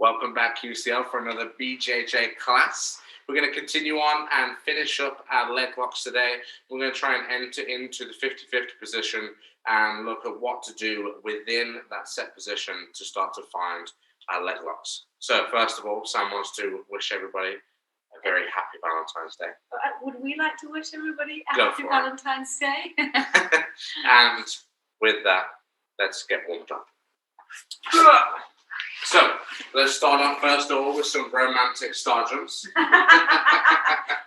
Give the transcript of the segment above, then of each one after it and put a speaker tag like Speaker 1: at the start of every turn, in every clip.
Speaker 1: Welcome back, UCL, for another BJJ class. We're going to continue on and finish up our leg locks today. We're going to try and enter into the 50-50 position and look at what to do within that set position to start to find our leg locks. So first of all, Sam wants to wish everybody a very happy Valentine's Day.
Speaker 2: Would we like to wish everybody a happy Valentine's Day?
Speaker 1: And with that, let's get warmed up. So, let's start off first of all with some romantic star jumps.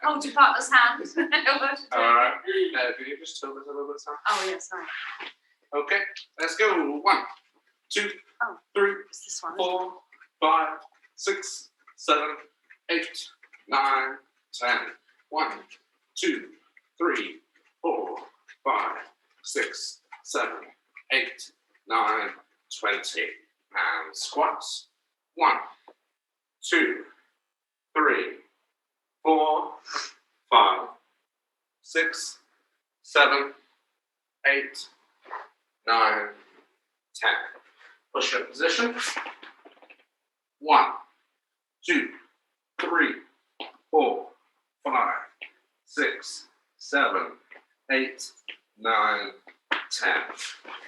Speaker 2: Hold your partner's hand.
Speaker 1: Alright. Can you just tilt it a little bit, Sam?
Speaker 2: Oh, yeah, sorry.
Speaker 1: Okay, let's go. 1, 2, 3, 4, 5, 6, 7, 8, 9, 10. 1, 2, 3, 4, 5, 6, 7, 8, 9, 20. And squats. 1, 2, 3, 4, 5, 6, 7, 8, 9, 10. Push up position. 1, 2, 3, 4, 5, 6, 7, 8, 9, 10.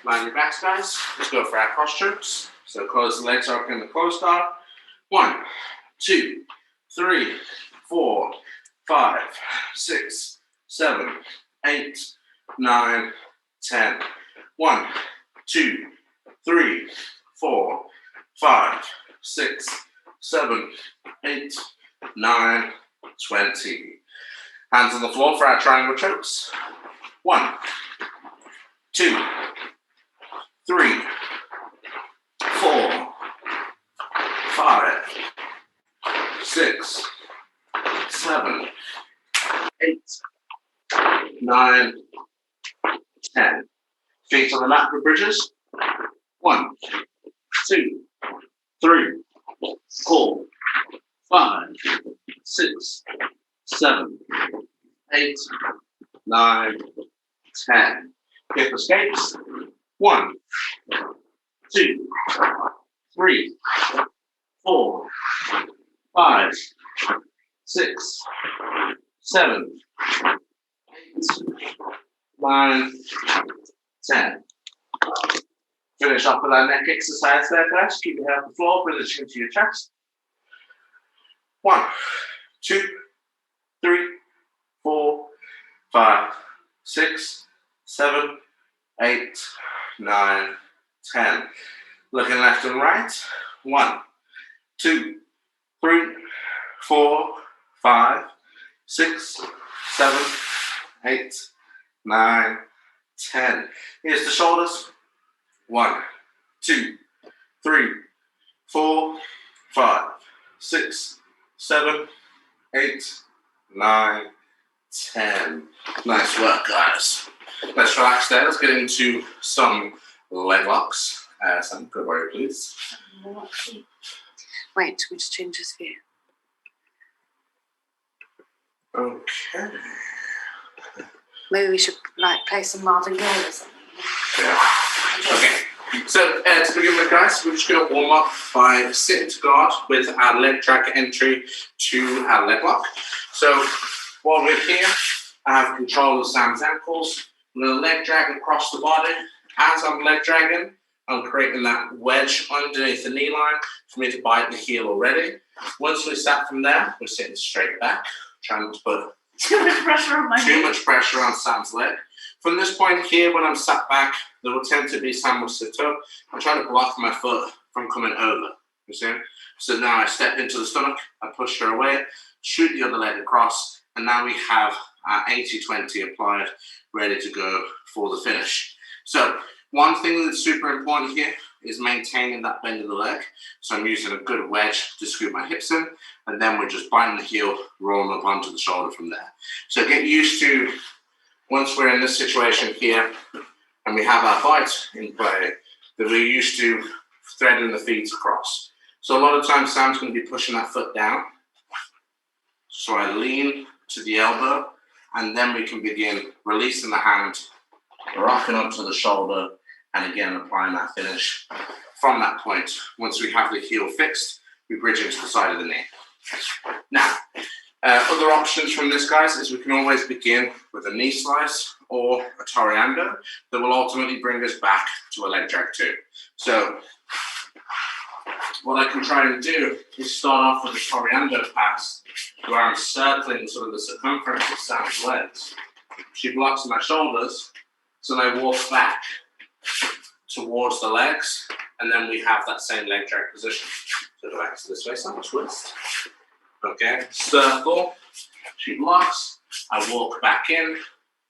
Speaker 1: Line your backs, guys. Let's go for our cross jumps. So close the legs up in the close guard. 1, 2, 3, 4, 5, 6, 7, 8, 9, 10. 1, 2, 3, 4, 5, 6, 7, 8, 9, 20. Hands on the floor for our triangle chokes. 1, 2, 3, 4, 5, 6, 7, 8, 9, 10. Feet on the mat for bridges. 1, 2, 3, 4, 5, 6, 7, 8, 9, 10. Hip escapes. 1, 2, 3, 4, 5, 6, 7, 8, 9, 10. Finish off with our neck exercise there, guys. Keep your head on the floor, bring the chin to your chest. 1, 2, 3, 4, 5, 6, 7, 8, 9, 10. Looking left and right. 1, 2, 3, 4, 5, 6, 7, 8, 9, 10. Here's the shoulders. 1, 2, 3, 4, 5, 6, 7, 8, 9, 10. Nice work, guys. Let's relax there. Let's get into some leg locks. Sam, go away, please.
Speaker 2: Wait, we just change this view.
Speaker 1: Okay.
Speaker 2: Maybe we should play some Marvin Gaye or something.
Speaker 1: Yeah. Okay. So to begin with, guys, we're just going to warm up by sitting to guard with our leg drag entry to our leg lock. So while we're here, I have control of Sam's ankles. I'm going to leg drag across the body. As I'm leg dragging, I'm creating that wedge underneath the knee line for me to bite the heel already. Once we start from there, we're sitting straight back, trying to put
Speaker 2: too much pressure on
Speaker 1: Sam's leg. From this point here, when I'm sat back, there will tend to be Sam will sit up. I'm trying to block my foot from coming over. You see? So now I step into the stomach, I push her away, shoot the other leg across, and now we have our 80-20 applied, ready to go for the finish. So one thing that's super important here is maintaining that bend of the leg. So I'm using a good wedge to scoop my hips in, and then we're just biting the heel, rolling up onto the shoulder from there. So get used to, once we're in this situation here, and we have our bite in play, that we're used to threading the feet across. So a lot of times Sam's going to be pushing that foot down. So I lean to the elbow, and then we can begin releasing the hand, rocking up to the shoulder, and again applying that finish. From that point, once we have the heel fixed, we bridge into the side of the knee. Now, other options from this, guys, is we can always begin with a knee slice or a toreando that will ultimately bring us back to a leg drag too. So what I can try and do is start off with a toreando pass where I'm circling sort of the circumference of Sam's legs. She blocks my shoulders, so I walk back towards the legs, and then we have that same leg drag position. So go back to this way, Sam, twist. Okay, circle, she blocks, I walk back in,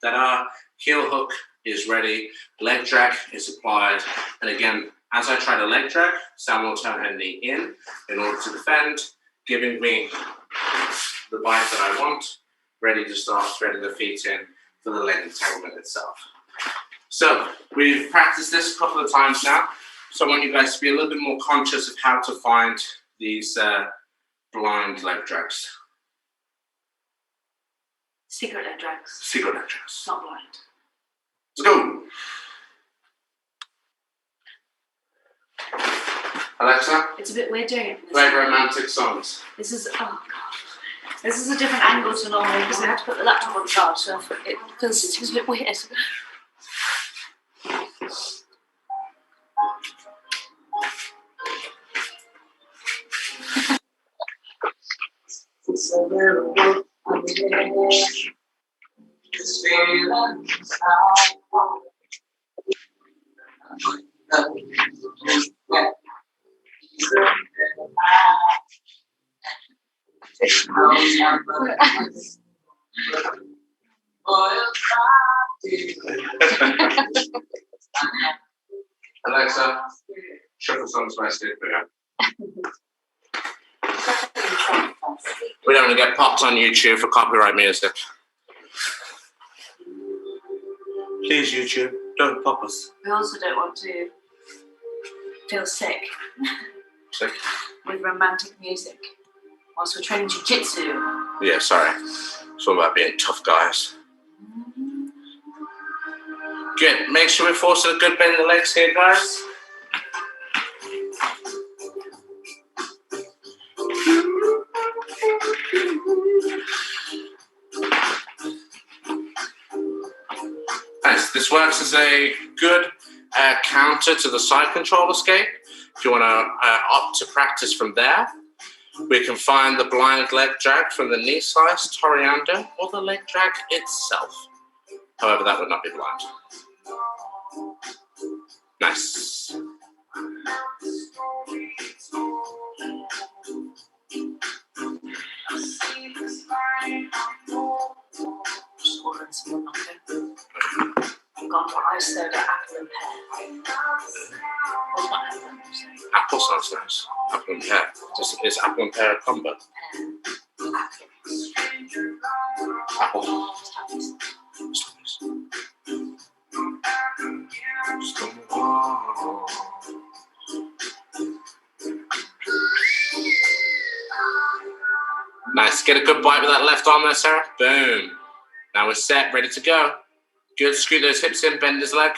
Speaker 1: ta-da, heel hook is ready, leg drag is applied, and again, as I try to leg drag, Sam will turn her knee in order to defend, giving me the bite that I want, ready to start threading the feet in for the leg entanglement itself. So we've practiced this a couple of times now, so I want you guys to be a little bit more conscious of how to find these blind leg drags.
Speaker 2: Secret leg drags.
Speaker 1: Secret leg drags.
Speaker 2: Not blind.
Speaker 1: Let's go. Alexa.
Speaker 2: It's a bit weird doing it.
Speaker 1: Play romantic songs.
Speaker 2: This is, oh god. This is a different angle to normal because I had to put the laptop on charge, so it feels a bit weird.
Speaker 1: Alexa, shuffle songs by Steve Bigger. We don't want to get popped on YouTube for copyright music. Please, YouTube, don't pop us.
Speaker 2: We also don't want to feel sick.
Speaker 1: Sick?
Speaker 2: With romantic music whilst we're training jiu-jitsu.
Speaker 1: Yeah, sorry. It's all about being tough guys. Good. Make sure we're forcing a good bend in the legs here, guys. Nice. This works as a good counter to the side control escape. If you want to opt to practice from there, we can find the blind leg drag from the knee slice, toreando, or the leg drag itself. However, that would not be blind. Nice.
Speaker 2: Just ordering some more mango. I've gone for ice soda, apple and pear. What's not apple?
Speaker 1: Apple sounds nice. Apple and pear. Is apple and pear a combo? Apple. Nice. Get a good bite with that left arm there, Sarah. Boom. Now we're set, ready to go. Good. Scoot those hips in, bend his leg.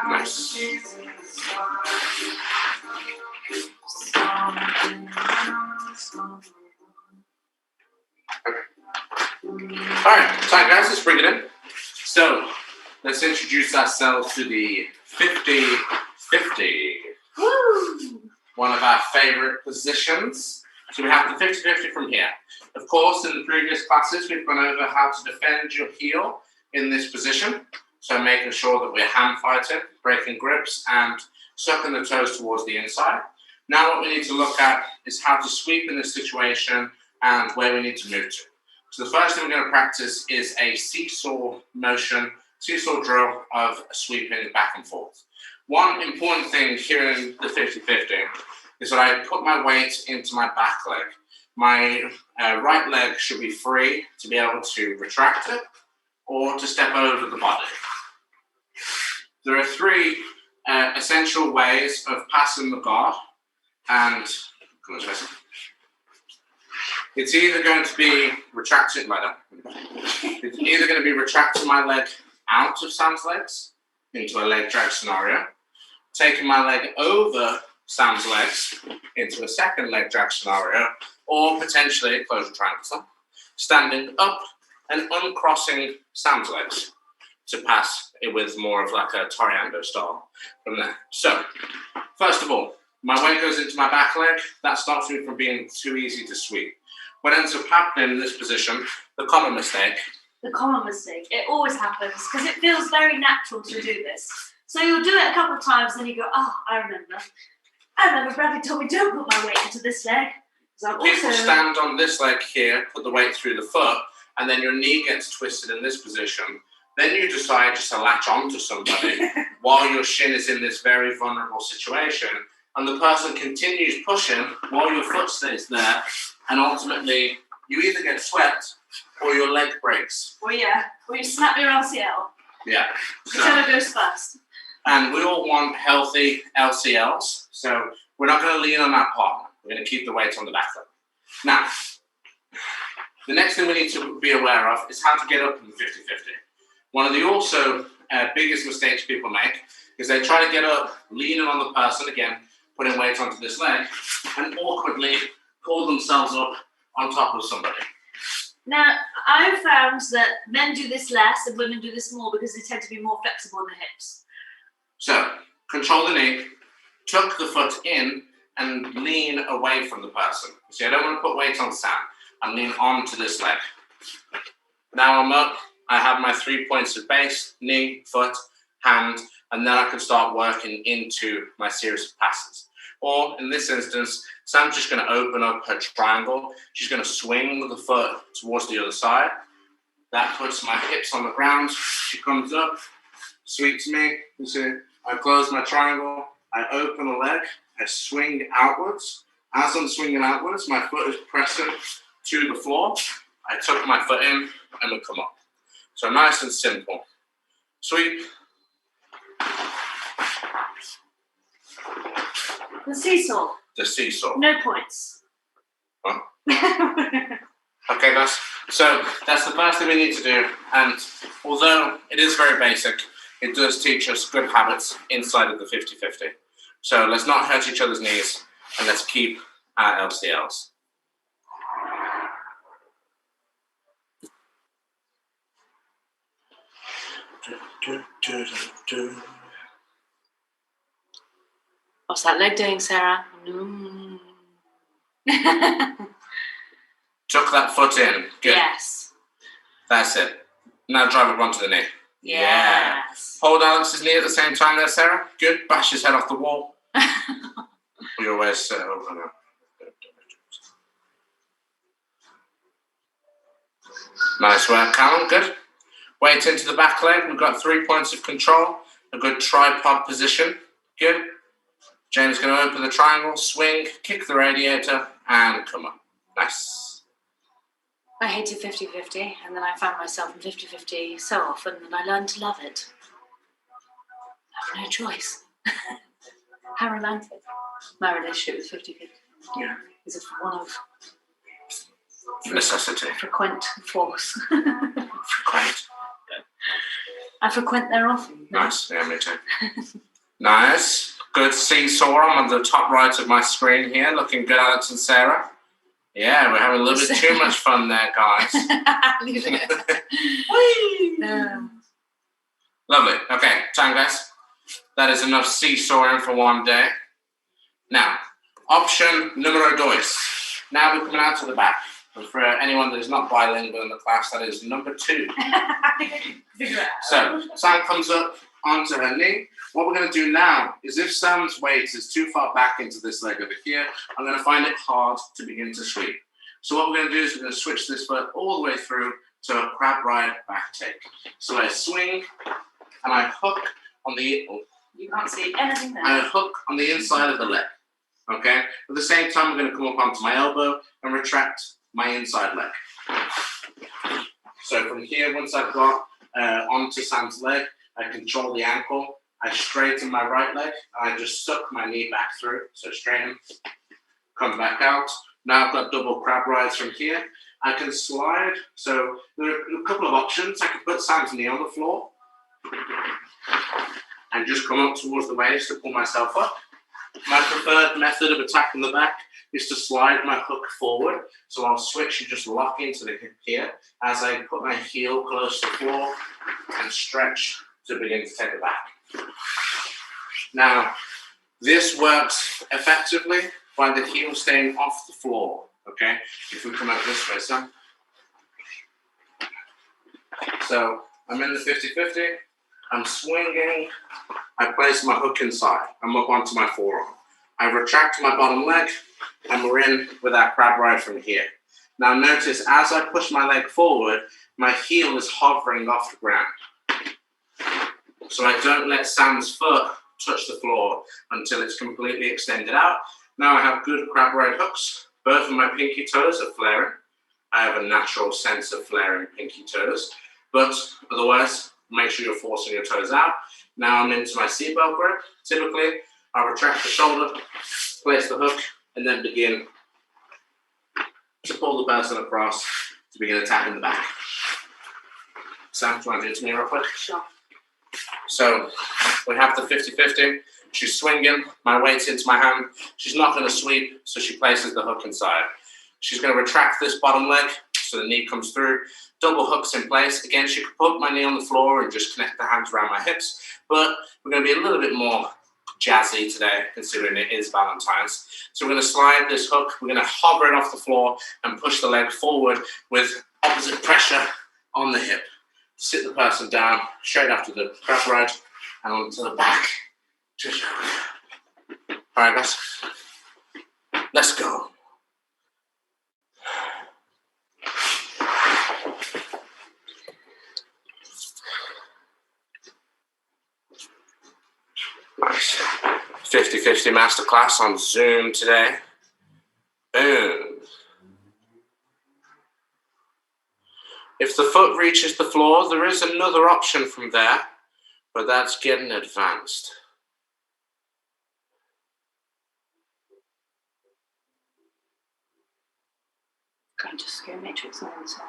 Speaker 1: Nice. All right, time guys, let's bring it in. So, let's introduce ourselves to the 50-50.
Speaker 2: Woo!
Speaker 1: One of our favorite positions. So we have the 50-50 from here. Of course, in the previous classes, we've gone over how to defend your heel in this position. So making sure that we're hand fighting, breaking grips, and sucking the toes towards the inside. Now what we need to look at is how to sweep in this situation and where we need to move to. So the first thing we're going to practice is a seesaw motion, seesaw drill of sweeping back and forth. One important thing here in the 50-50 is that I put my weight into my back leg. My right leg should be free to be able to retract it or to step over the body. There are three essential ways of passing the guard, and Come on, Jason. It's either going to be retracting my leg out of Sam's legs into a leg drag scenario, taking my leg over Sam's legs into a second leg drag scenario, or potentially, close the triangle, standing up and uncrossing Sam's legs to pass it with more of like a Toriando style from there. So, first of all, my weight goes into my back leg. That stops me from being too easy to sweep. What ends up happening in this position, the common mistake.
Speaker 2: The common mistake. It always happens because it feels very natural to do this. So you'll do it a couple of times, and you go, "Oh, I remember Bradley told me don't put my weight into this leg."
Speaker 1: People stand on this leg here, put the weight through the foot, and then your knee gets twisted in this position. Then you decide just to latch onto somebody while your shin is in this very vulnerable situation, and the person continues pushing while your foot stays there, and ultimately you either get swept or your leg breaks.
Speaker 2: Or you snap your LCL.
Speaker 1: Yeah.
Speaker 2: Whichever goes first.
Speaker 1: And we all want healthy LCLs, so we're not going to lean on our partner. We're going to keep the weight on the back leg. Now, the next thing we need to be aware of is how to get up in the 50-50. One of the also biggest mistakes people make is they try to get up, leaning on the person, again, putting weight onto this leg, and awkwardly pull themselves up on top of somebody.
Speaker 2: Now, I've found that men do this less and women do this more because they tend to be more flexible in the hips.
Speaker 1: So, control the knee, tuck the foot in, and lean away from the person. See, I don't want to put weight on Sam. I'm leaning onto this leg. Now I'm up. I have my 3 points of base, knee, foot, hand, and then I can start working into my series of passes. Or in this instance, Sam's just going to open up her triangle. She's going to swing with the foot towards the other side. That puts my hips on the ground. She comes up, sweeps me. You see, I close my triangle. I open the leg. I swing outwards. As I'm swinging outwards, my foot is pressing to the floor. I tuck my foot in and we come up. So nice and simple. Sweep.
Speaker 2: The seesaw.
Speaker 1: The seesaw.
Speaker 2: No points.
Speaker 1: Huh? Okay, guys. So that's the first thing we need to do. And although it is very basic, it does teach us good habits inside of the 50-50. So let's not hurt each other's knees and let's keep our LCLs.
Speaker 2: What's that leg doing, Sarah?
Speaker 1: Tuck that foot in. Good.
Speaker 2: Yes.
Speaker 1: That's it. Now drive it onto the knee.
Speaker 2: Yes.
Speaker 1: Hold Alex's knee at the same time there, Sarah. Good. Bash his head off the wall. Pull your waist over now. Nice work, Callum. Good. Weight into the back leg. We've got 3 points of control. A good tripod position. Good. James going to open the triangle, swing, kick the radiator, and come up. Nice.
Speaker 2: I hated 50-50, and then I found myself in 50-50 so often that I learned to love it. I have no choice. How romantic. My relationship with 50-50.
Speaker 1: Yeah.
Speaker 2: Is one of
Speaker 1: necessity.
Speaker 2: Frequent force.
Speaker 1: Frequent.
Speaker 2: I frequent there often.
Speaker 1: Nice. Yeah, me too. Nice. Good seesaw. I'm on the top right of my screen here. Looking good, Alex and Sarah. Yeah, we're having a little bit too much fun there, guys. Lovely. Okay, time, guys. That is enough seesawing for one day. Now, option numero dos. Now we're coming out to the back. And for anyone that is not bilingual in the class, that is number 2. So, Sam comes up onto her knee. What we're going to do now is if Sam's weight is too far back into this leg over here, I'm going to find it hard to begin to sweep. So what we're going to do is we're going to switch this foot all the way through to a crab ride back take. So I swing and I hook on the...
Speaker 2: You can't see anything there.
Speaker 1: I hook on the inside of the leg. Okay? At the same time, I'm going to come up onto my elbow and retract my inside leg. So from here, once I've got onto Sam's leg, I control the ankle. I straighten my right leg, and I just suck my knee back through. So straighten, come back out. Now I've got double crab rides from here. I can slide. So there are a couple of options. I can put Sam's knee on the floor and just come up towards the waist to pull myself up. My preferred method of attacking the back is to slide my hook forward. So I'll switch and just lock into the hip here as I put my heel close to the floor and stretch to begin to take it back. Now, this works effectively by the heel staying off the floor, okay? If we come out this way, Sam. So I'm in the 50-50, I'm swinging, I place my hook inside, I'm up onto my forearm. I retract my bottom leg, and we're in with our crab ride from here. Now notice, as I push my leg forward, my heel is hovering off the ground. So I don't let Sam's foot touch the floor until it's completely extended out. Now I have good crab ride hooks. Both of my pinky toes are flaring. I have a natural sense of flaring pinky toes, but otherwise, make sure you're forcing your toes out. Now I'm into my seatbelt grip. Typically, I retract the shoulder, place the hook, and then begin to pull the person across to begin attacking the back. Sam, do you want to do it to me real quick?
Speaker 2: Sure.
Speaker 1: So we have the 50-50. She's swinging, my weight's into my hand. She's not going to sweep, so she places the hook inside. She's going to retract this bottom leg, so the knee comes through. Double hooks in place. Again, she could put my knee on the floor and just connect the hands around my hips, but we're going to be a little bit more jazzy today, considering it is Valentine's. So we're going to slide this hook. We're going to hover it off the floor and push the leg forward with opposite pressure on the hip. Sit the person down, straight after the crab ride, and onto the back. All right, guys. Let's go. Nice. 50-50 masterclass on Zoom today. Boom. If the foot reaches the floor, there is another option from there, but that's getting advanced.
Speaker 2: Can't just go matrix on one side.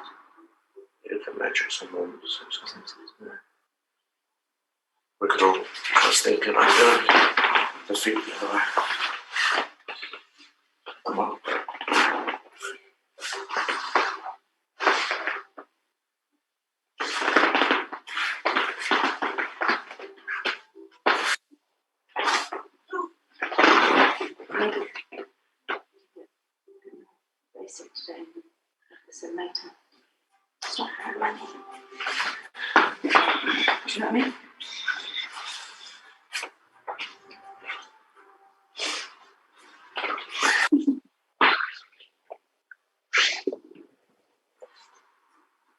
Speaker 1: You can matrix on one side. We could all, I was thinking about doing the feet the other way. Come on.
Speaker 2: Basic today. Practice it later. It's not very money. Do you know what I mean?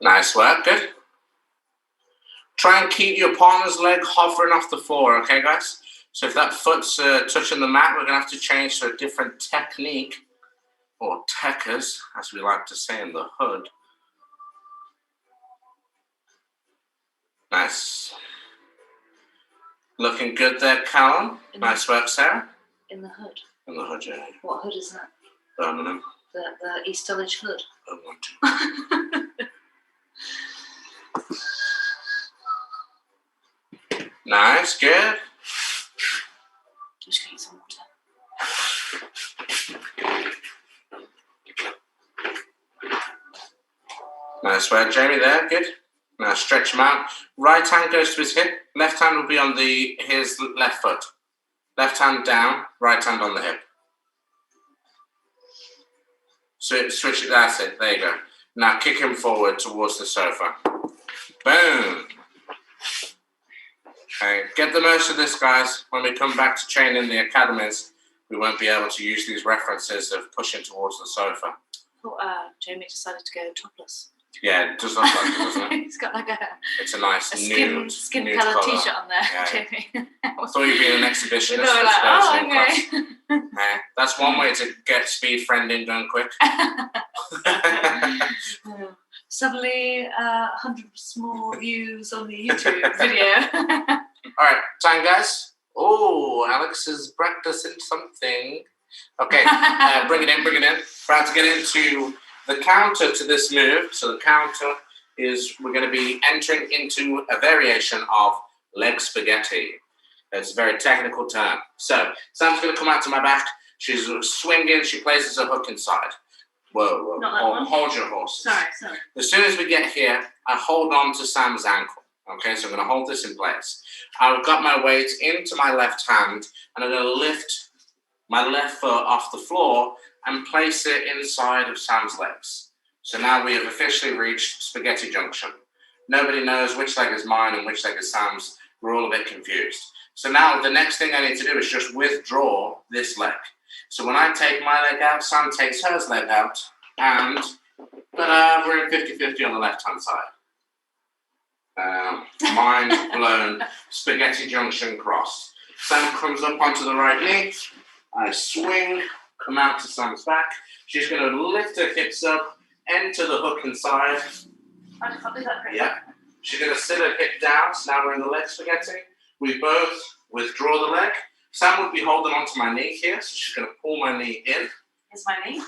Speaker 1: Nice work, good. Try and keep your partner's leg hovering off the floor, okay, guys? So if that foot's touching the mat, we're going to have to change to a different technique, or techers, as we like to say in the hood. Nice. Looking good there, Callum. Nice work, Sarah.
Speaker 2: In the hood.
Speaker 1: In the hood, yeah.
Speaker 2: What hood is that?
Speaker 1: Birmingham.
Speaker 2: The East Dulwich hood.
Speaker 1: I want to. Nice, good.
Speaker 2: Just get some water.
Speaker 1: Nice work, Jamie, there, good. Now stretch him out. Right hand goes to his hip. Left hand will be on his left foot. Left hand down, right hand on the hip. So switch it, that's it, there you go. Now kick him forward towards the sofa. Boom. Okay, get the most of this, guys. When we come back to training the academies, we won't be able to use these references of pushing towards the sofa.
Speaker 2: Oh, Jamie decided to go topless.
Speaker 1: Yeah, it does look like it, doesn't it?
Speaker 2: He's got like
Speaker 1: it's a nice
Speaker 2: skin
Speaker 1: nude
Speaker 2: colour
Speaker 1: colour.
Speaker 2: t-shirt on there,
Speaker 1: Yeah.
Speaker 2: Jamie.
Speaker 1: I thought you'd be an exhibitionist.
Speaker 2: We were like, oh, okay.
Speaker 1: Yeah, that's one way to get speed friending done quick.
Speaker 2: Suddenly, 100 more views on the YouTube video.
Speaker 1: All right, time, guys. Oh, Alex is practicing something. Okay, bring it in. About to get into the counter to this move. So the counter is we're going to be entering into a variation of leg spaghetti. It's a very technical term. So Sam's going to come out to my back. She's swinging. She places a hook inside. Whoa. Hold your horses.
Speaker 2: Sorry.
Speaker 1: As soon as we get here, I hold on to Sam's ankle. Okay, so I'm going to hold this in place. I've got my weight into my left hand, and I'm going to lift my left foot off the floor and place it inside of Sam's legs. So now we have officially reached spaghetti junction. Nobody knows which leg is mine and which leg is Sam's. We're all a bit confused. So now the next thing I need to do is just withdraw this leg. So when I take my leg out, Sam takes hers leg out, and we're in 50-50 on the left-hand side. Mind blown. Spaghetti junction cross. Sam comes up onto the right knee. I swing, come out to Sam's back. She's going to lift her hips up, enter the hook inside.
Speaker 2: I can't do that.
Speaker 1: Yeah. She's going to sit her hip down. So now we're in the leg spaghetti. We both withdraw the leg. Sam would be holding onto my knee here, so she's going to pull my knee in.
Speaker 2: Here's my knee.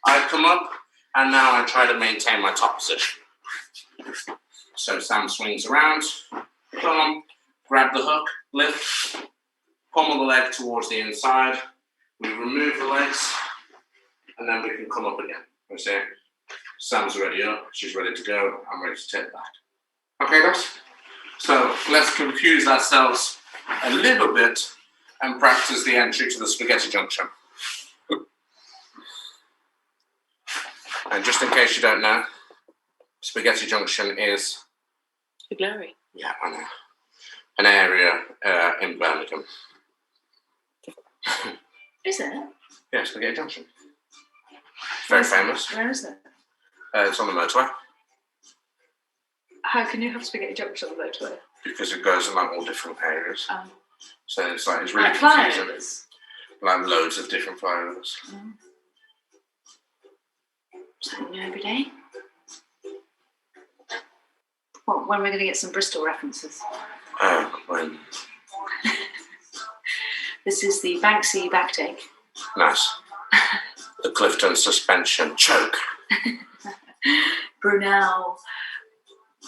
Speaker 1: I come up, and now I try to maintain my top position. So Sam swings around, come on, grab the hook, lift, pummel the leg towards the inside. We remove the legs, and then we can come up again. You see? Sam's ready up, she's ready to go, I'm ready to take it back. Okay, guys? So let's confuse ourselves a little bit and practice the entry to the spaghetti junction. And just in case you don't know, spaghetti junction is...
Speaker 2: The glory.
Speaker 1: Yeah, I know. An area in Birmingham.
Speaker 2: Is it?
Speaker 1: Yeah, spaghetti junction. Very famous.
Speaker 2: Where is it?
Speaker 1: It's on the motorway.
Speaker 2: How can you have spaghetti junction on the motorway?
Speaker 1: Because it goes in like all different areas. So it's really
Speaker 2: like
Speaker 1: confusing.
Speaker 2: flyovers?
Speaker 1: Like loads of different flyovers.
Speaker 2: Something new every day. Well, when we're going to get some Bristol references?
Speaker 1: When?
Speaker 2: This is the Banksy backtake.
Speaker 1: Nice. The Clifton suspension choke.
Speaker 2: Brunel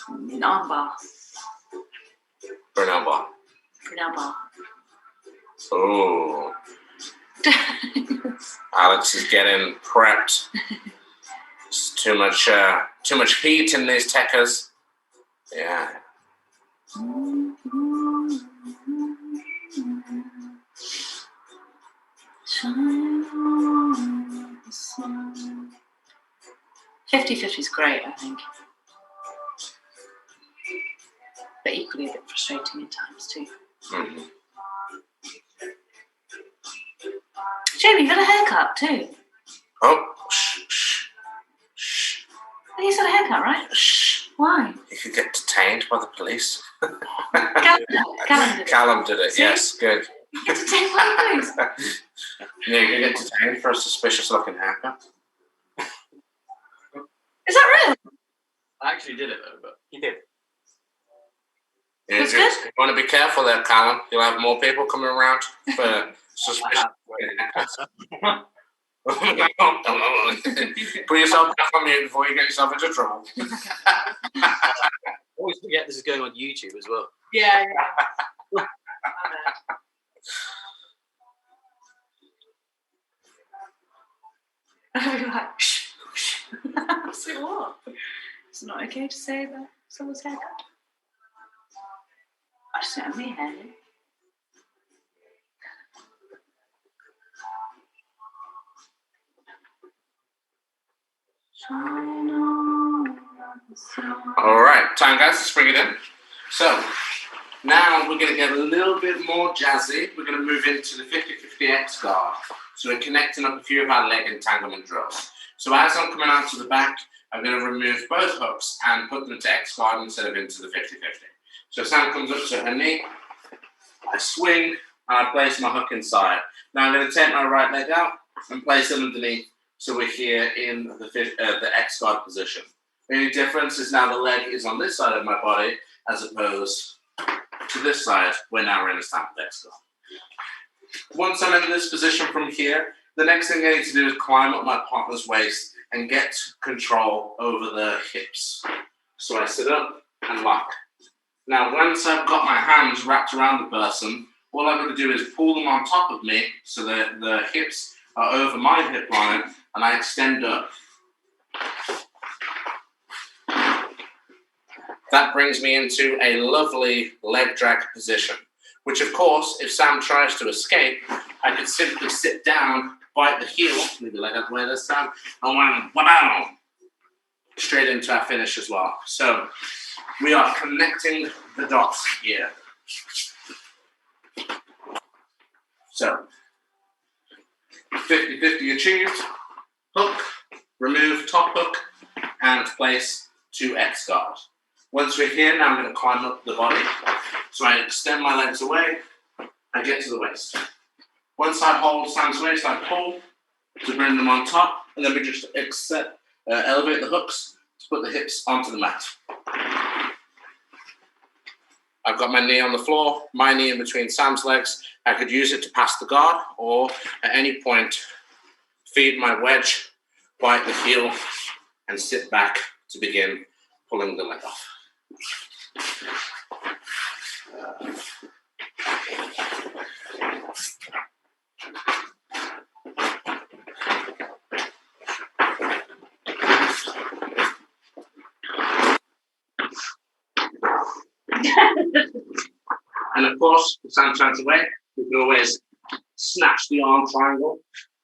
Speaker 2: armbar.
Speaker 1: Brunel bar.
Speaker 2: Brunel bar.
Speaker 1: Oh. Alex is getting prepped. It's too much heat in these techers. Yeah.
Speaker 2: Sun. 50-50 is great, I think. But equally a bit frustrating at times too.
Speaker 1: Mm-hmm.
Speaker 2: Jamie, you got a haircut too.
Speaker 1: Oh, shh.
Speaker 2: He's got a haircut, right?
Speaker 1: Shh.
Speaker 2: Why?
Speaker 1: You could get detained by the police.
Speaker 2: Callum
Speaker 1: did it.
Speaker 2: See?
Speaker 1: Yes, good.
Speaker 2: You get detained by the police.
Speaker 1: Yeah, you can get detained for a suspicious-looking haircut.
Speaker 2: Is that real?
Speaker 3: I actually did it though, but
Speaker 1: You did.
Speaker 2: That's
Speaker 1: you
Speaker 2: good.
Speaker 1: want to be careful there, Callum. You'll have more people coming around for suspicious haircuts. Put yourself back on mute before you get yourself into trouble.
Speaker 3: I always forget this is going on YouTube as well.
Speaker 2: Yeah. I'd be like, shh. Say what? It's not okay to say that someone's haircut. I just don't have my hair.
Speaker 1: All right, time, guys, let's bring it in. So now we're going to get a little bit more jazzy. We're going to move into the 50-50 X guard. So we're connecting up a few of our leg entanglement drills. So as I'm coming out to the back, I'm going to remove both hooks and put them to X guard instead of into the 50-50. So Sam comes up to her knee, I swing, and I place my hook inside. Now I'm going to take my right leg out and place it underneath, so we're here in the X guard position. The only difference is now the leg is on this side of my body as opposed to this side, where now we're in a standard X guard. Once I'm in this position from here, the next thing I need to do is climb up my partner's waist and get control over the hips. So I sit up and lock. Now, once I've got my hands wrapped around the person, all I've got to do is pull them on top of me so that the hips are over my hip line, and I extend up. That brings me into a lovely leg drag position, which of course, if Sam tries to escape, I could simply sit down, bite the heel, move the leg out of the way this time, and wham, straight into our finish as well. So we are connecting the dots here. So 50-50 achieved, hook, remove top hook, and place to X guard. Once we're here, now I'm going to climb up the body. So I extend my legs away, I get to the waist. Once I hold Sam's waist, I pull to bring them on top, and then we just elevate the hooks to put the hips onto the mat. I've got my knee on the floor, my knee in between Sam's legs. I could use it to pass the guard, or at any point, feed my wedge, bite the heel, and sit back to begin pulling the leg off. And of course, if Sam turns away, we can always snatch the arm triangle,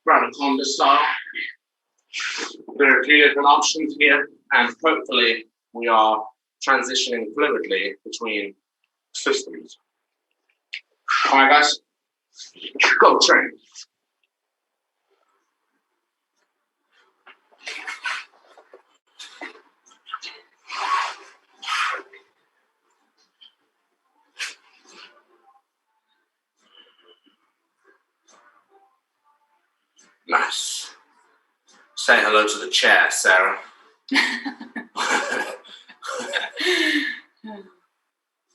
Speaker 1: Bradaconda style. There are 3 different options here, and hopefully we are transitioning fluidly between systems. All right, guys, go train. Nice. Say hello to the chair, Sarah.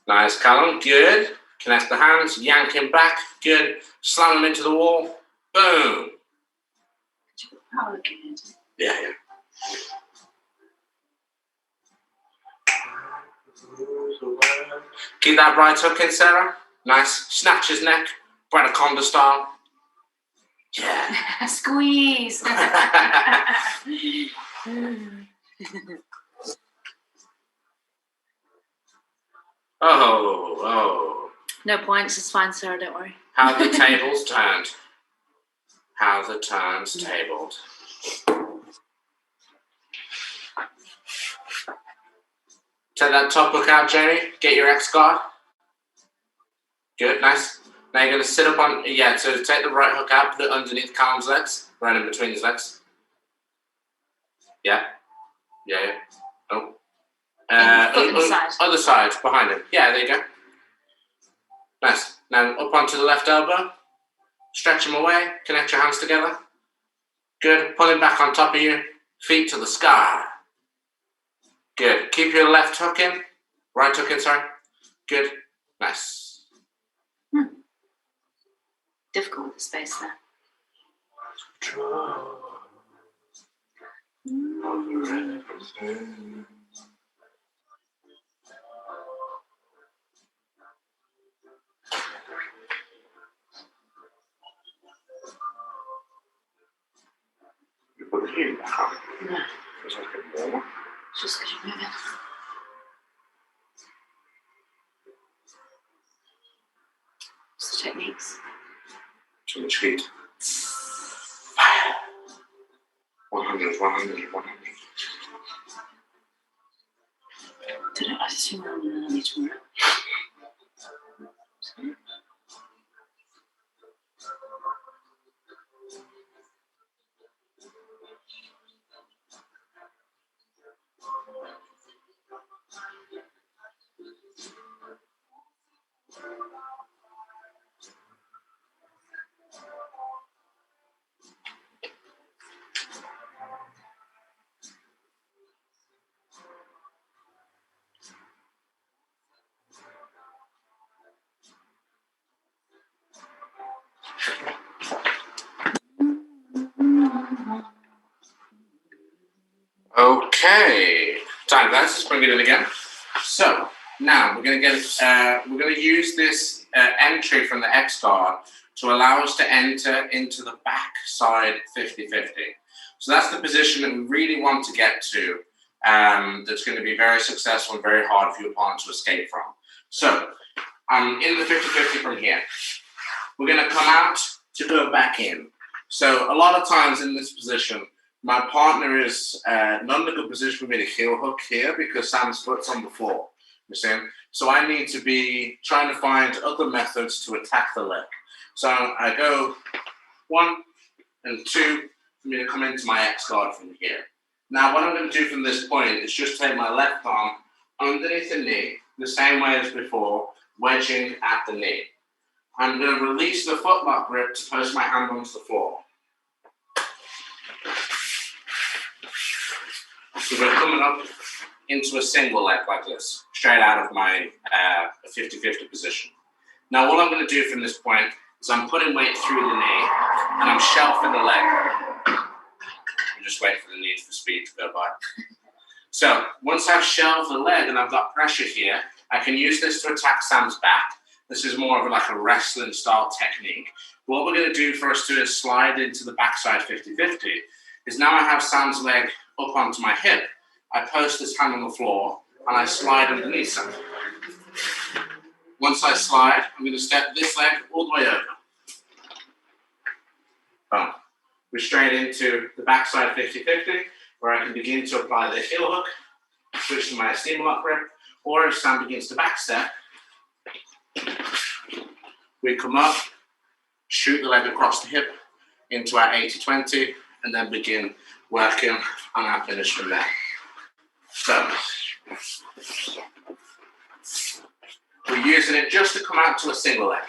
Speaker 1: Nice, Callum. Good. Connect the hands. Yank him back. Good. Slam him into the wall. Boom. Yeah. Keep that right hook in, Sarah. Nice. Snatch his neck. Bradaconda style. Yeah.
Speaker 2: Squeeze.
Speaker 1: Oh.
Speaker 2: No points, it's fine, Sarah, don't worry.
Speaker 1: How the tables turned. How the turns tabled. Take that top hook out, Jamie. Get your X guard. Good, nice. Now you're going to sit up on, so take the right hook out, put it underneath Callum's legs, right in between his legs. Yeah. Oh. Other side, behind him. Yeah, there you go. Nice. Now up onto the left elbow. Stretch him away. Connect your hands together. Good. Pull him back on top of you. Feet to the sky. Good. Keep your left hook in. Right hook in, sorry. Good. Nice.
Speaker 2: Difficult with the space there.
Speaker 1: You put the heel back on.
Speaker 2: No.
Speaker 1: It's like a ball.
Speaker 2: It's just because you're moving. What's the techniques?
Speaker 1: Too much heat. Fire. 100.
Speaker 2: I assume I'm going to need tomorrow.
Speaker 1: Okay, time guys, let's bring it in again. So now we're going to use this entry from the X guard to allow us to enter into the backside 50-50. So that's the position that we really want to get to. That's going to be very successful and very hard for your opponent to escape from. So I'm in the 50-50 from here. We're going to come out to go back in. So a lot of times in this position, my partner is not in a good position for me to heel hook here because Sam's foot's on the floor. You see? So I need to be trying to find other methods to attack the leg. So I go 1 and 2 for me to come into my X guard from here. Now what I'm going to do from this point is just take my left arm underneath the knee, the same way as before, wedging at the knee. I'm going to release the footlock grip to post my hand onto the floor. So we're coming up into a single leg like this, straight out of my 50-50 position. Now what I'm going to do from this point is I'm putting weight through the knee and I'm shelving the leg. I'm just waiting for the need for speed to go by. So once I've shelved the leg and I've got pressure here, I can use this to attack Sam's back. This is more of like a wrestling style technique. What we're going to do for us to slide into the backside 50-50 is now I have Sam's leg up onto my hip. I post this hand on the floor and I slide underneath Sam. Once I slide, I'm going to step this leg all the way over. Boom. We're straight into the backside 50-50 where I can begin to apply the heel hook, switch to my steam lock grip, or if Sam begins to backstep, we come up, shoot the leg across the hip into our 80-20, and then begin working on our finish from there. So, we're using it just to come out to a single leg.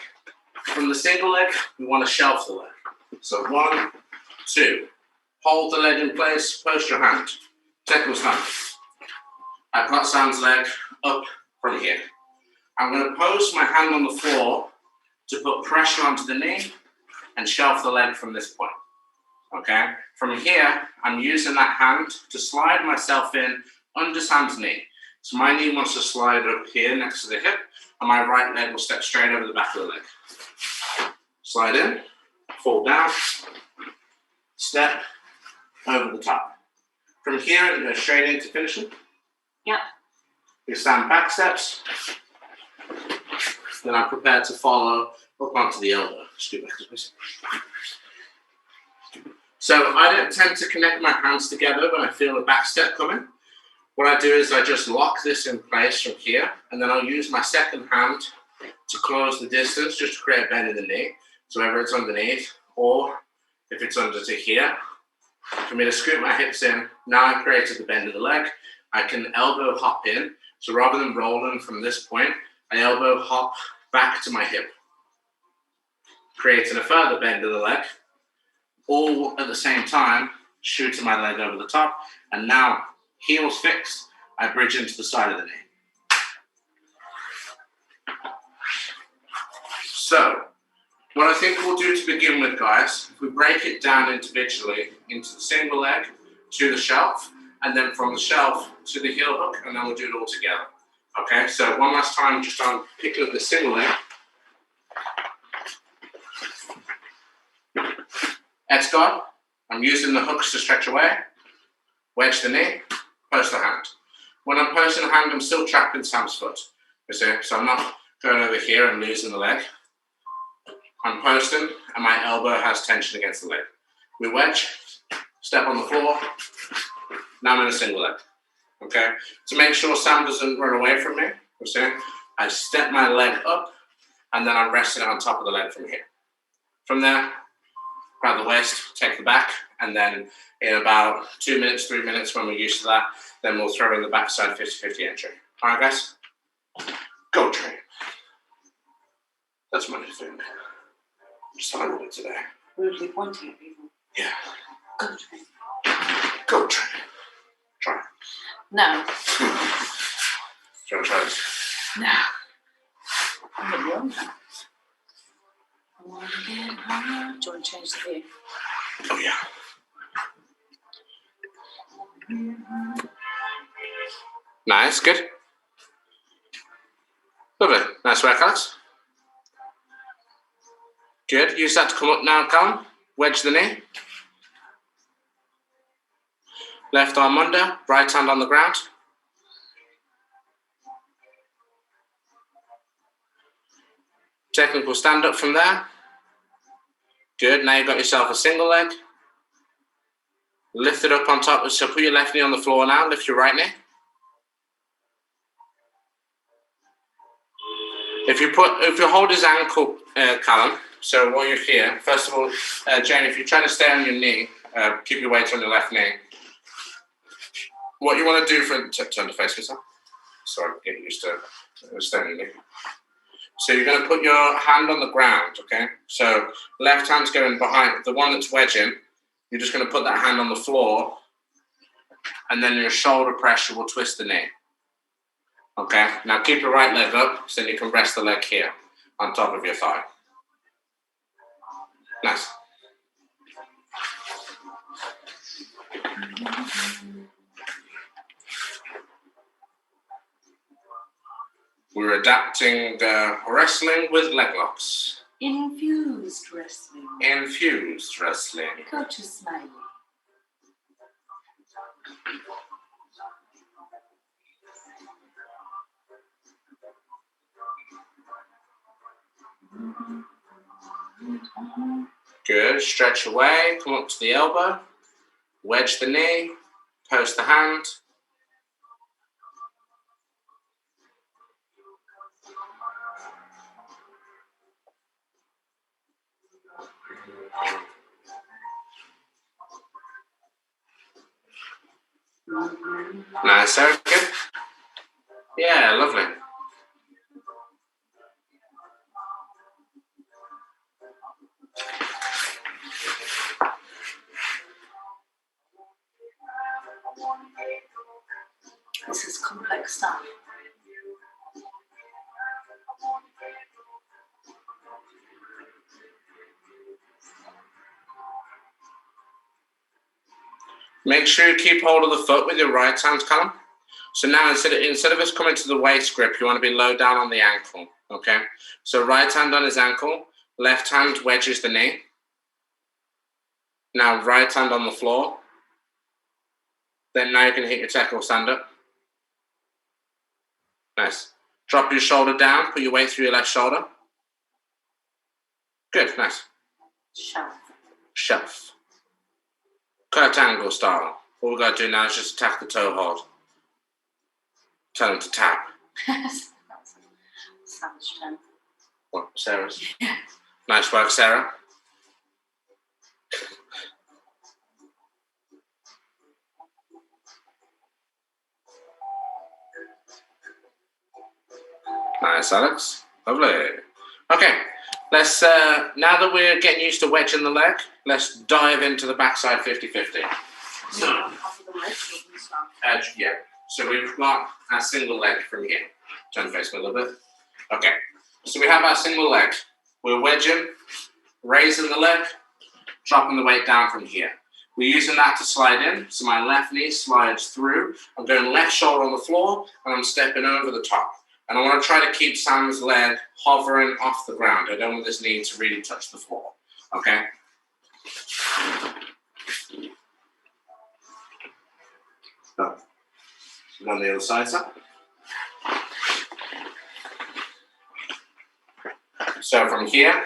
Speaker 1: From the single leg, we want to shelf the leg. So 1, 2, hold the leg in place, post your hand. Second stand. I've got Sam's leg up from here. I'm going to post my hand on the floor to put pressure onto the knee and shelf the leg from this point. Okay? From here, I'm using that hand to slide myself in under Sam's knee. So my knee wants to slide up here next to the hip, and my right leg will step straight over the back of the leg. Slide in, fall down, step over the top. From here, I'm going to go straight into finishing.
Speaker 2: Yeah.
Speaker 1: We stand back steps. Then I'm prepared to follow up onto the elbow. So I don't tend to connect my hands together when I feel a back step coming. What I do is I just lock this in place from here, and then I'll use my second hand to close the distance just to create a bend in the knee. So whether it's underneath or if it's under to here, for me to scoop my hips in, now I've created the bend of the leg. I can elbow hop in. So rather than rolling from this point, I elbow hop back to my hip, creating a further bend of the leg, all at the same time, shooting my leg over the top, and now heels fixed, I bridge into the side of the knee. So, what I think we'll do to begin with, guys, if we break it down individually into the single leg, to the shelf, and then from the shelf to the heel hook, and then we'll do it all together. Okay, so one last time, just on picking up the single leg. X guard, I'm using the hooks to stretch away, wedge the knee, post the hand. When I'm posting the hand, I'm still trapping Sam's foot. You see, so I'm not going over here and losing the leg. I'm posting, and my elbow has tension against the leg. We wedge, step on the floor. Now I'm in a single leg. Okay, to make sure Sam doesn't run away from me, you see, I step my leg up, and then I'm resting it on top of the leg from here. From there, grab the waist, take the back, and then in about 2 minutes, 3 minutes, when we're used to that, then we'll throw in the backside 50-50 entry. All right, guys? Go train. That's my new thing. I'm just tired of it today.
Speaker 2: Rudely pointing at people.
Speaker 1: Yeah.
Speaker 2: Go train.
Speaker 1: Go train. Try.
Speaker 2: No.
Speaker 1: Do you want to try this?
Speaker 2: No. I'm not young now. I want to get hard. Do you want to change the view?
Speaker 1: Oh, yeah. Nice, good. Lovely. Nice work, Alex. Good. Use that to come up now, Callum. Wedge the knee. Left arm under, right hand on the ground. Technical stand up from there. Good. Now you've got yourself a single leg. Lift it up on top. So put your left knee on the floor now. Lift your right knee. If you hold his ankle, Callum, so while you're here, first of all, Jane, if you're trying to stay on your knee, keep your weight on your left knee. What you want to do turn to face yourself. Sorry, get used to standing knee. So you're going to put your hand on the ground, okay? So left hand's going behind, the one that's wedging, you're just going to put that hand on the floor, and then your shoulder pressure will twist the knee. Okay, now keep your right leg up, so then you can rest the leg here, on top of your thigh. Nice. We're adapting wrestling with leg locks.
Speaker 2: Infused wrestling.
Speaker 1: Infused wrestling.
Speaker 2: Coach is smiling.
Speaker 1: Good. Stretch away. Come up to the elbow. Wedge the knee. Post the hand. Nice, Sarah. Good. Yeah, lovely.
Speaker 2: This is complex stuff.
Speaker 1: Make sure you keep hold of the foot with your right hand, Callum. So now instead of us coming to the waist grip, you want to be low down on the ankle, okay? So right hand on his ankle, left hand wedges the knee. Now right hand on the floor. Then now you can hit your technical stand up. Nice. Drop your shoulder down, put your weight through your left shoulder. Good, nice. Shelf. Kurt Angle style. All we got to do now is just attack the toe hold. Tell him to tap.
Speaker 2: Savage turn.
Speaker 1: What, Sarah's? Yeah. Nice work, Sarah. Nice, Alex. Lovely. Okay, let's, now that we're getting used to wedging the leg, let's dive into the backside 50-50. So, yeah. So we've got our single leg from here. Turn face me a little bit. Okay, so we have our single leg. We're wedging, raising the leg, dropping the weight down from here. We're using that to slide in. So my left knee slides through. I'm going left shoulder on the floor, and I'm stepping over the top. And I want to try to keep Sam's leg hovering off the ground. I don't want this knee to really touch the floor. Okay? Oh. On the other side, sir. So from here,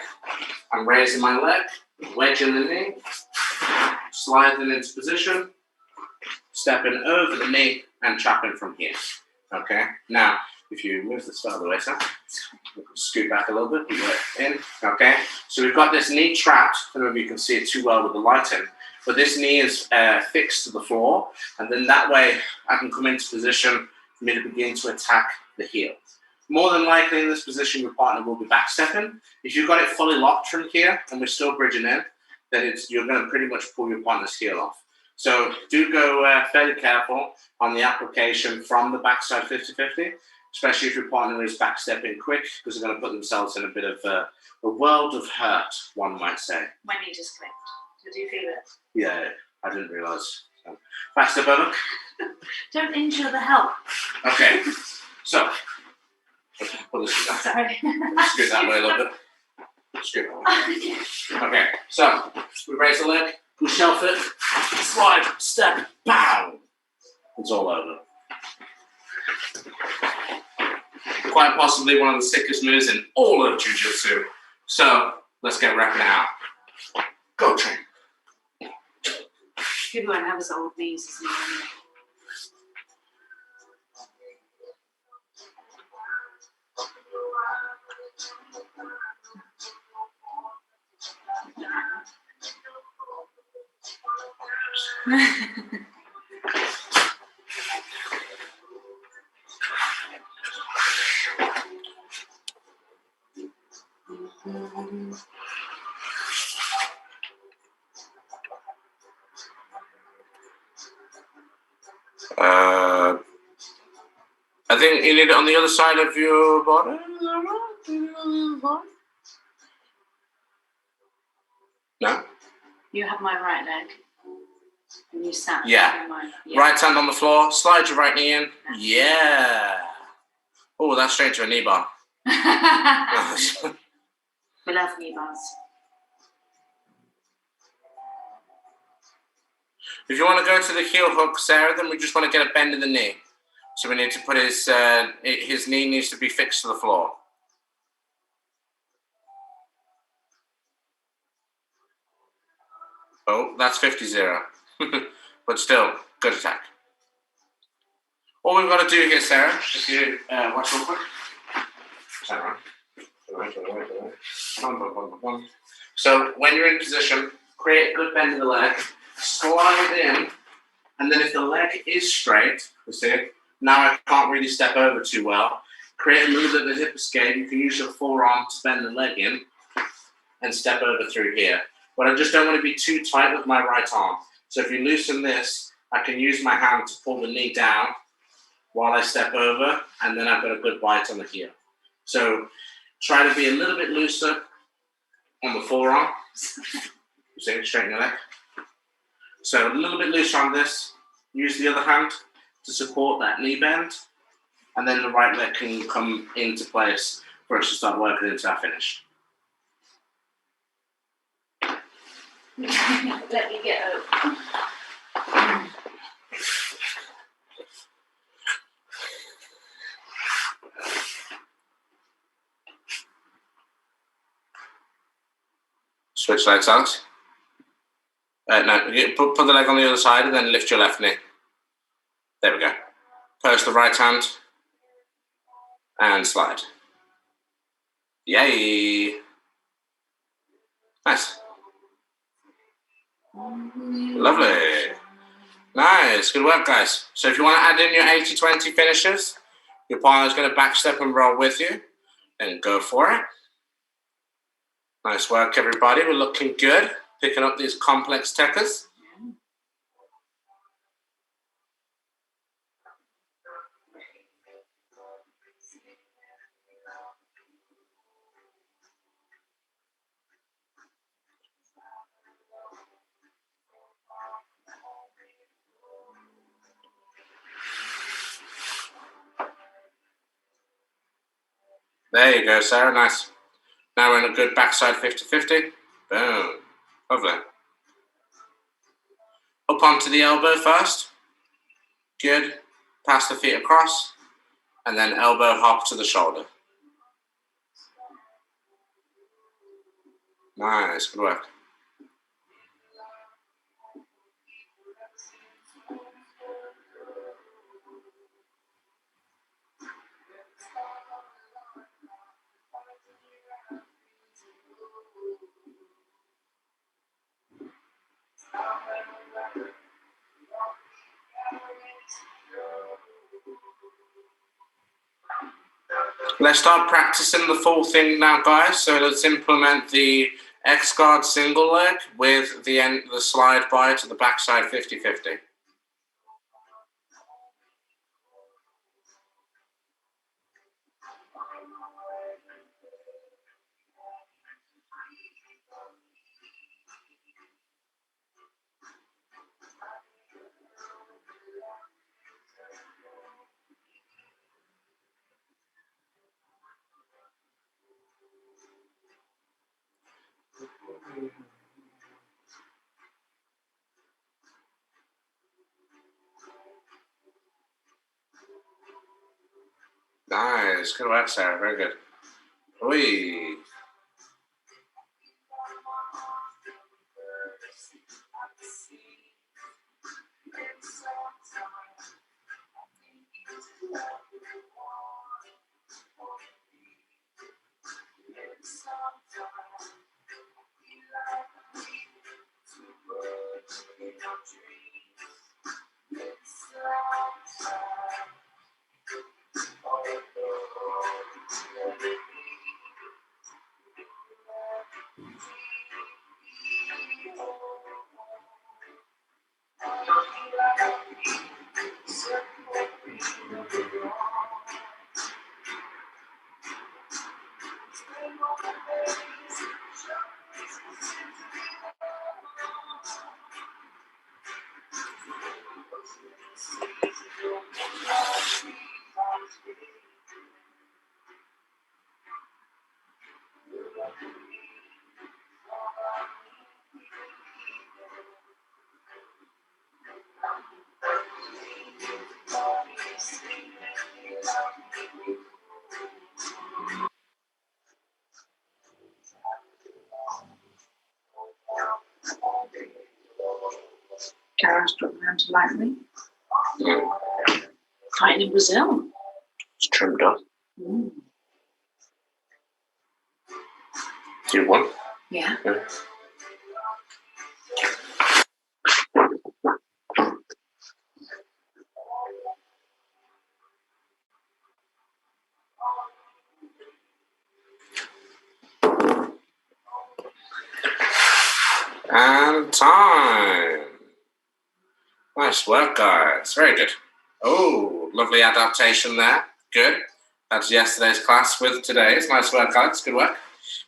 Speaker 1: I'm raising my leg, wedging the knee, sliding into position, stepping over the knee, and chopping from here. Okay? Now, if you move the start of the way, sir, scoot back a little bit, put it in. Okay? So we've got this knee trapped. I don't know if you can see it too well with the light in. But this knee is fixed to the floor, and then that way I can come into position for me to begin to attack the heel. More than likely in this position, your partner will be back stepping. If you've got it fully locked from here and we're still bridging in, then you're going to pretty much pull your partner's heel off. So do go fairly careful on the application from the backside 50-50, especially if your partner is back stepping quick, because they're going to put themselves in a bit of a world of hurt, one might say.
Speaker 2: My knee just clicked. Did you feel it?
Speaker 1: Yeah, I didn't realise. If I step over.
Speaker 2: Don't injure the help.
Speaker 1: Okay. So, pull this down.
Speaker 2: Sorry.
Speaker 1: Scoot that way a little bit. Scoot that way. Okay. So, we raise the leg, we shelf it, slide, step, pow. It's all over. Quite possibly one of the sickest moves in all of Jiu-Jitsu. So, let's get wrapping it out. Go, train.
Speaker 2: People won't have his old knees.
Speaker 1: I think you need it on the other side of your body. No?
Speaker 2: You have my right leg. And you sat
Speaker 1: Yeah.
Speaker 2: on mine. Yeah.
Speaker 1: Right hand on the floor, slide your right knee in. Yeah. Oh, that's straight to a knee bar. Nice.
Speaker 2: We love knee bars.
Speaker 1: If you want to go to the heel hook, Sarah, then we just want to get a bend in the knee. So we need to put his knee needs to be fixed to the floor. Oh, that's 50-0. But still, good attack. All we've got to do here, Sarah, if you watch real quick. Sarah. So when you're in position, create a good bend in the leg, slide in, and then if the leg is straight, you see, now I can't really step over too well. Create a little bit of a hip escape. You can use your forearm to bend the leg in and step over through here. But I just don't want to be too tight with my right arm. So if you loosen this, I can use my hand to pull the knee down while I step over, and then I've got a good bite on the heel. So try to be a little bit looser on the forearm. You see, straighten your leg. So a little bit looser on this. Use the other hand to support that knee bend, and then the right leg can come into place for us to start working into our finish.
Speaker 2: Let me get over.
Speaker 1: Switch legs, Alex. No, put the leg on the other side and then lift your left knee. There we go. Post the right hand and slide. Yay! Nice. Lovely. Nice. Good work, guys. So if you want to add in your 80-20 finishes, your partner's going to backstep and roll with you, then go for it. Nice work, everybody. We're looking good. Picking up these complex techers. There you go, Sarah. Nice. Now we're in a good backside 50-50. Boom. Lovely. Up onto the elbow first. Good. Pass the feet across. And then elbow hop to the shoulder. Nice. Good work. Let's start practicing the full thing now, guys. So let's implement the X-guard single leg with the slide by to the backside 50-50. Nice. Good work, Sarah. Very good. Oi.
Speaker 2: Gareth's dropping around to lightly. Fighting in Brazil.
Speaker 1: It's trimmed up.
Speaker 2: Mm.
Speaker 1: Do you want?
Speaker 2: Yeah.
Speaker 1: And time. Nice work, guys. Very good. Oh, lovely adaptation there. Good. That's yesterday's class with today's. Nice work, guys. Good work.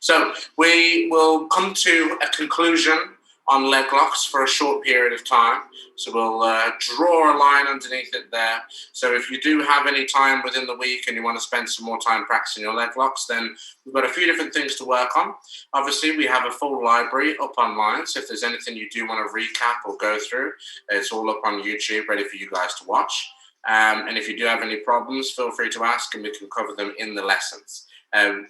Speaker 1: So we will come to a conclusion on leg locks for a short period of time. So we'll draw a line underneath it there. So if you do have any time within the week and you want to spend some more time practicing your leg locks, then we've got a few different things to work on. Obviously, we have a full library up online. So if there's anything you do want to recap or go through, it's all up on YouTube, ready for you guys to watch. And if you do have any problems, feel free to ask and we can cover them in the lessons.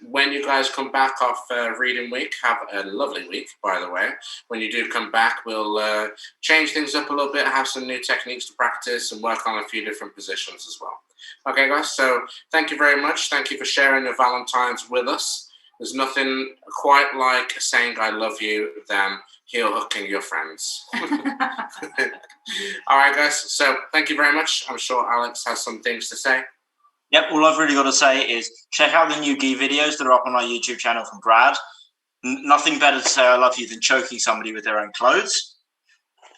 Speaker 1: When you guys come back off reading week, have a lovely week, by the way. When you do come back, we'll change things up a little bit, have some new techniques to practice and work on a few different positions as well. Okay, guys, so thank you very much. Thank you for sharing your Valentines with us. There's nothing quite like saying I love you than heel hooking your friends. All right, guys, so thank you very much. I'm sure Alex has some things to say.
Speaker 4: Yep, all I've really got to say is check out the new gi videos that are up on our YouTube channel from Brad. Nothing better to say I love you than choking somebody with their own clothes.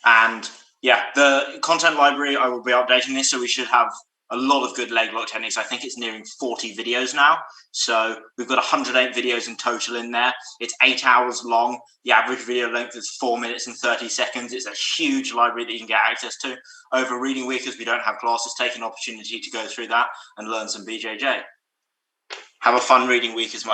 Speaker 4: And yeah, the content library, I will be updating this, so we should have a lot of good leg lock techniques. I think it's nearing 40 videos now. So we've got 108 videos in total in there. It's 8 hours long. The average video length is 4 minutes and 30 seconds. It's a huge library that you can get access to. Over reading week, as we don't have classes, take an opportunity to go through that and learn some BJJ. Have a fun reading week as much.